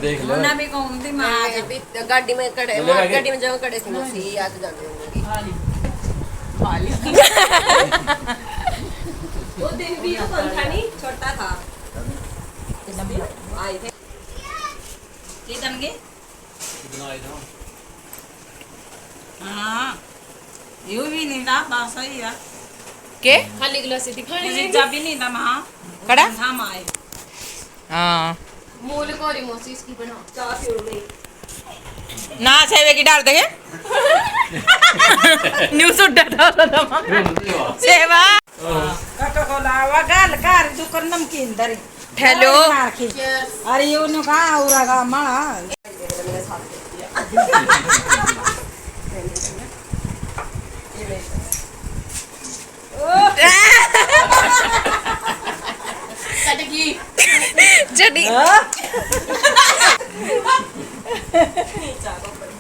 देख लो ਉਹਨਾਂ ਵੀ ਕਹੂੰਦੀ ਮਾਂ भी गाड़ी में कड़े गाड़ी में जाओ कड़े सी मसी याद जाते होंगे वो दिन भी तो कौन था नहीं छोटा था आए थे ਕੀ ਕਰਨਗੇ कितना आए था ਹਾਂ ਇਹ ਵੀ ਨਹੀਂ ਦਾ ਬਸ ਹੀ ਆ के खाली गिलास दिखाने ਇਹ ਚਾਬੀ ਨਹੀਂ ਦਾ ਮਾਂ कड़ा ਥਾਮ ਆਏ हाँ मूल कोरी मौसी इसकी बना चाह पियो नहीं ना सेवे की डाल देंगे न्यूज़ उड़ा था सेवा ਕਾਕਾ ਕੋਲਾ ਵਾ ਗੱਲ ਕਰ ਤੂੰ ਕਰ ਨਮਕੀਨ ਦਰੀ हेलो ਅਰੇ ਉਹਨੂੰ ਕਾ ਉਰਾਗਾ ਮਾਲਾ कटगी चली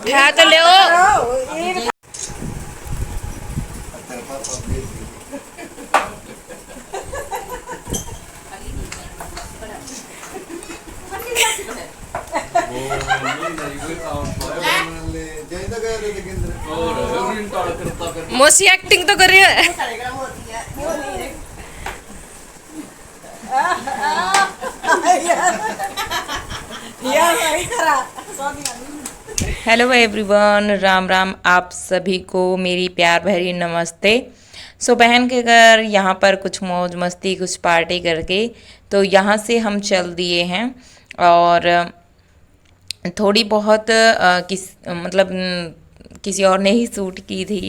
खा तो ले मौसी एक्टिंग तो कर रही है हेलो एवरीवन, राम राम आप सभी को मेरी प्यार भरी नमस्ते। सो बहन के घर यहाँ पर कुछ मौज मस्ती कुछ पार्टी करके तो यहाँ से हम चल दिए हैं और थोड़ी बहुत किसी और ने ही शूट की थी।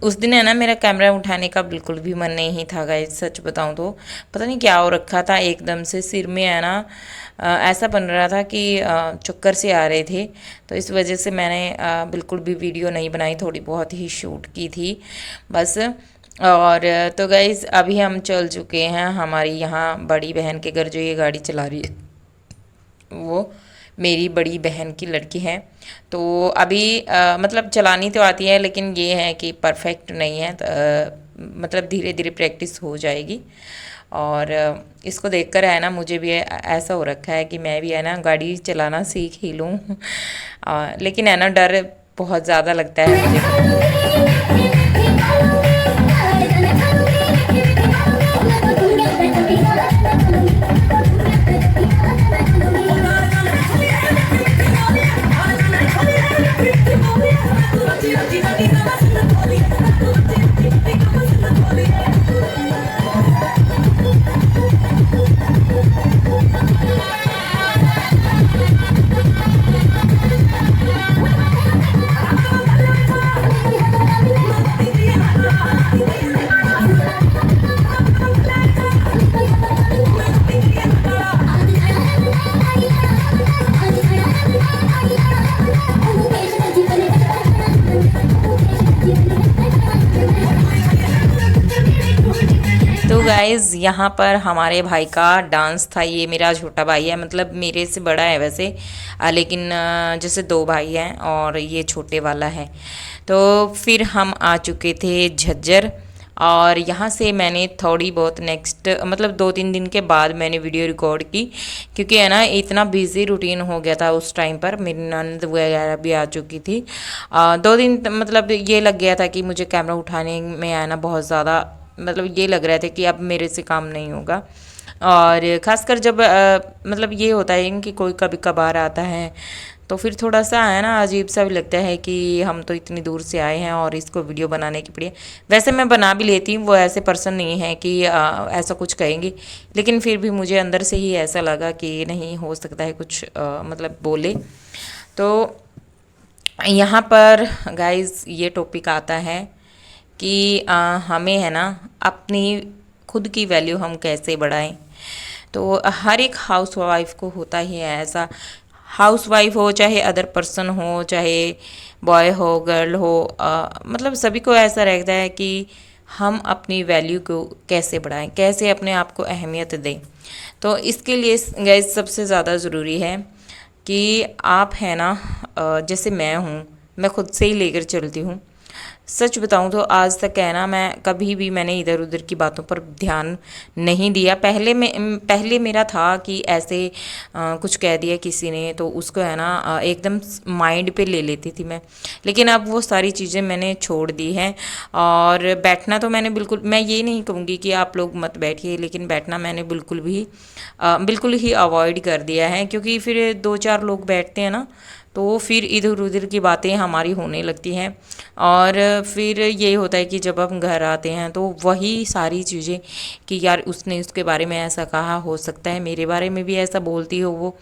उस दिन है ना मेरा कैमरा उठाने का बिल्कुल भी मन नहीं था गाइस, सच बताऊं तो पता नहीं क्या हो रखा था, एकदम से सिर में है ना ऐसा बन रहा था कि चक्कर से आ रहे थे, तो इस वजह से मैंने बिल्कुल भी वीडियो नहीं बनाई, थोड़ी बहुत ही शूट की थी बस। और तो गाइस अभी हम चल चुके हैं हमारी यहाँ बड़ी बहन के घर। जो ये गाड़ी चला रही है वो मेरी बड़ी बहन की लड़की है। तो अभी मतलब चलानी तो आती है लेकिन ये है कि परफेक्ट नहीं है, मतलब धीरे धीरे प्रैक्टिस हो जाएगी। और इसको देखकर है ना मुझे भी ऐसा हो रखा है कि मैं भी है ना गाड़ी चलाना सीख ही लूँ लेकिन है ना डर बहुत ज़्यादा लगता है मुझे। तो गाइज़ यहाँ पर हमारे भाई का डांस था। ये मेरा छोटा भाई है, मतलब मेरे से बड़ा है वैसे, लेकिन जैसे दो भाई हैं और ये छोटे वाला है। तो फिर हम आ चुके थे झज्जर और यहाँ से मैंने थोड़ी बहुत नेक्स्ट मतलब 2-3 दिन के बाद मैंने वीडियो रिकॉर्ड की, क्योंकि है ना इतना बिज़ी रूटीन हो गया था उस टाइम पर। मेरी ननद वगैरह भी आ चुकी थी। 2 दिन मतलब ये लग गया था कि मुझे कैमरा उठाने में आना बहुत ज़्यादा, मतलब ये लग रहा था कि अब मेरे से काम नहीं होगा। और ख़ासकर जब मतलब ये होता है कि कोई कभी कभार आता है तो फिर थोड़ा सा है ना अजीब सा भी लगता है कि हम तो इतनी दूर से आए हैं और इसको वीडियो बनाने की पड़ी है। वैसे मैं बना भी लेती हूँ, वो ऐसे पर्सन नहीं है कि ऐसा कुछ कहेंगे, लेकिन फिर भी मुझे अंदर से ही ऐसा लगा कि नहीं हो सकता है कुछ मतलब बोले। तो यहाँ पर गाइज़ ये टॉपिक आता है कि हमें है ना अपनी खुद की वैल्यू हम कैसे बढ़ाएं। तो हर एक हाउस वाइफ को होता ही है ऐसा, हाउस वाइफ हो चाहे अदर पर्सन हो, चाहे बॉय हो गर्ल हो, मतलब सभी को ऐसा रहता है कि हम अपनी वैल्यू को कैसे बढ़ाएं, कैसे अपने आप को अहमियत दें। तो इसके लिए गाइस सबसे ज़्यादा ज़रूरी है कि आप है ना जैसे मैं हूँ, मैं खुद से ही लेकर चलती हूँ। सच बताऊं तो आज तक है ना, मैं कभी भी मैंने इधर उधर की बातों पर ध्यान नहीं दिया। पहले मेरा था कि ऐसे कुछ कह दिया किसी ने तो उसको है ना एकदम माइंड पे ले लेती थी मैं। लेकिन अब वो सारी चीज़ें मैंने छोड़ दी हैं। और बैठना तो मैंने बिल्कुल, मैं ये नहीं कहूँगी कि आप लोग मत बैठिए, लेकिन बैठना मैंने बिल्कुल ही अवॉइड कर दिया है। क्योंकि फिर 2-4 लोग बैठते हैं ना, तो फिर इधर उधर की बातें हमारी होने लगती हैं। और फिर ये होता है कि जब हम घर आते हैं तो वही सारी चीज़ें कि यार उसने उसके बारे में ऐसा कहा, हो सकता है मेरे बारे में भी ऐसा बोलती हो वो।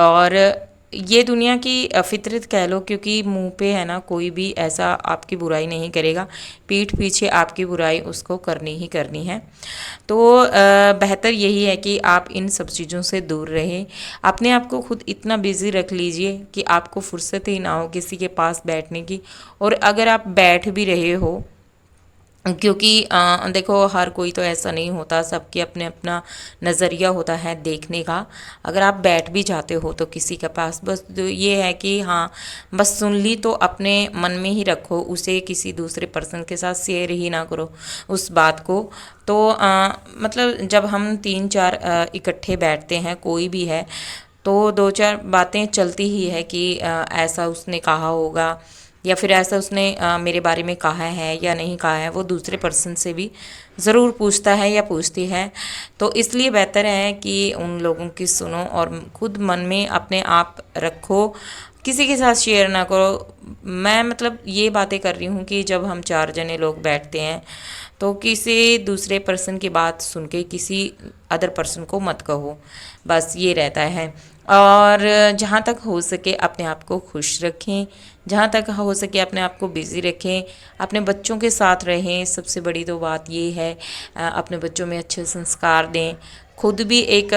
और ये दुनिया की फितरत कह लो, क्योंकि मुंह पे है ना कोई भी ऐसा आपकी बुराई नहीं करेगा, पीठ पीछे आपकी बुराई उसको करनी ही करनी है। तो बेहतर यही है कि आप इन सब चीज़ों से दूर रहें। अपने आप को खुद इतना बिज़ी रख लीजिए कि आपको फुर्सत ही ना हो किसी के पास बैठने की। और अगर आप बैठ भी रहे हो, क्योंकि देखो हर कोई तो ऐसा नहीं होता, सबके अपने अपना नज़रिया होता है देखने का। अगर आप बैठ भी जाते हो तो किसी के पास, बस तो ये है कि हाँ, बस सुन ली तो अपने मन में ही रखो, उसे किसी दूसरे पर्सन के साथ शेयर ही ना करो उस बात को। तो मतलब जब हम 3-4 इकट्ठे बैठते हैं, कोई भी है, तो 2-4 बातें चलती ही है कि ऐसा उसने कहा होगा, या फिर ऐसा उसने मेरे बारे में कहा है या नहीं कहा है, वो दूसरे पर्सन से भी ज़रूर पूछता है या पूछती है। तो इसलिए बेहतर है कि उन लोगों की सुनो और खुद मन में अपने आप रखो, किसी के साथ शेयर ना करो। मैं मतलब ये बातें कर रही हूँ कि जब हम 4 जने लोग बैठते हैं तो किसी दूसरे पर्सन की बात सुन के किसी अदर पर्सन को मत कहो, बस ये रहता है। और जहाँ तक हो सके अपने आप को खुश रखें, जहाँ तक हो सके अपने आप को बिज़ी रखें, अपने बच्चों के साथ रहें। सबसे बड़ी तो बात ये है, अपने बच्चों में अच्छे संस्कार दें, खुद भी एक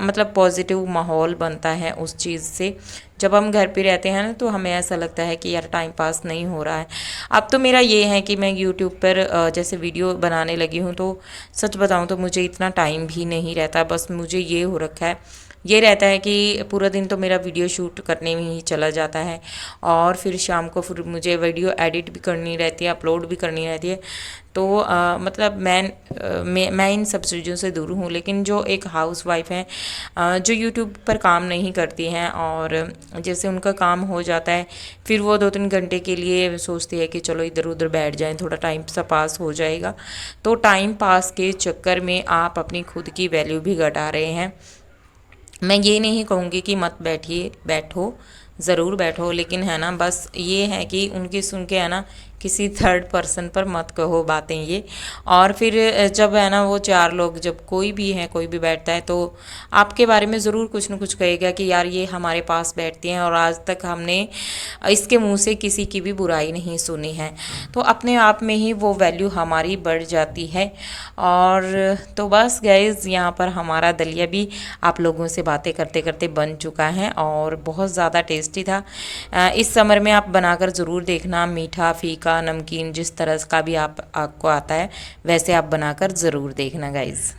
मतलब पॉजिटिव माहौल बनता है उस चीज़ से। जब हम घर पे रहते हैं ना तो हमें ऐसा लगता है कि यार टाइम पास नहीं हो रहा है। अब तो मेरा ये है कि मैं यूट्यूब पर जैसे वीडियो बनाने लगी हूँ, तो सच बताऊँ तो मुझे इतना टाइम भी नहीं रहता। बस मुझे ये हो रखा है, ये रहता है कि पूरा दिन तो मेरा वीडियो शूट करने में ही चला जाता है, और फिर शाम को फिर मुझे वीडियो एडिट भी करनी रहती है, अपलोड भी करनी रहती है। तो मतलब मैं इन सब चीज़ों से दूर हूँ। लेकिन जो एक हाउस वाइफ है, जो यूट्यूब पर काम नहीं करती हैं, और जैसे उनका काम हो जाता है, फिर वो 2-3 घंटे के लिए सोचती है कि चलो इधर उधर बैठ जाएं, थोड़ा टाइम सा पास हो जाएगा। तो टाइम पास के चक्कर में आप अपनी खुद की वैल्यू भी घटा रहे हैं। मैं ये नहीं कहूँगी कि मत बैठिए, बैठो, ज़रूर बैठो, लेकिन है ना बस ये है कि उनकी सुन के है ना किसी थर्ड पर्सन पर मत कहो बातें ये। और फिर जब है ना वो 4 लोग, जब कोई भी है, कोई भी बैठता है, तो आपके बारे में ज़रूर कुछ न कुछ कहेगा कि यार ये हमारे पास बैठती हैं और आज तक हमने इसके मुंह से किसी की भी बुराई नहीं सुनी है। तो अपने आप में ही वो वैल्यू हमारी बढ़ जाती है। और तो बस गाइज़, यहाँ पर हमारा दलिया भी आप लोगों से बातें करते करते बन चुका है और बहुत ज़्यादा टेस्टी था। इस समर में आप बनाकर ज़रूर देखना, मीठा फीका नमकीन जिस तरह का भी आपको आता है वैसे आप बनाकर ज़रूर देखना गाइज़।